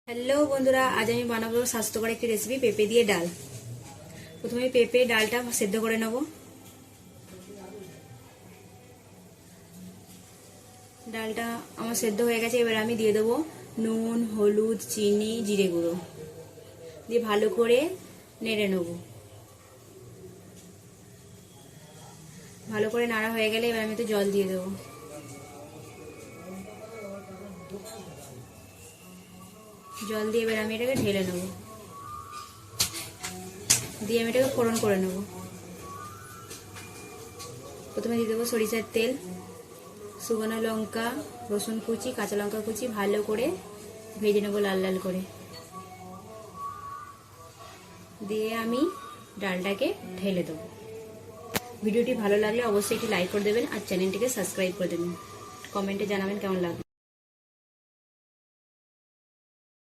Hello বন্ধুরা, আজ আমি বানাবো স্বাস্থ্যকর একটি রেসিপি পেঁপে দিয়ে ডাল। প্রথমে পেঁপে ডালটা সেদ্ধ করে নেব। ডালটা আমার সেদ্ধ হয়ে গেছে, এবার আমি দিয়ে দেবো নুন, হলুদ, চিনি, জিরে গুঁড়ো দিয়ে ভালো করে নেড়ে নেব। ভালো করে নাড়া হয়ে গেলে এবার আমি তো জল দিয়ে দেবো। জল দিয়ে এবার আমি এটাকে ঢেলে নেব, দিয়ে আমি এটাকে ফোড়ন করে নেব। প্রথমে দিয়ে দেবো সরিষার তেল, শুকনো লঙ্কা, রসুন কুচি, কাঁচা লঙ্কা কুচি ভালো করে ভেজে নেবো লাল লাল করে। দিয়ে আমি ডালটাকে ঢেলে দেবো। ভিডিওটি ভালো লাগলে অবশ্যই একটি লাইক করে দেবেন আর চ্যানেলটিকে সাবস্ক্রাইব করে দেবেন। কমেন্টে জানাবেন কেমন লাগবে।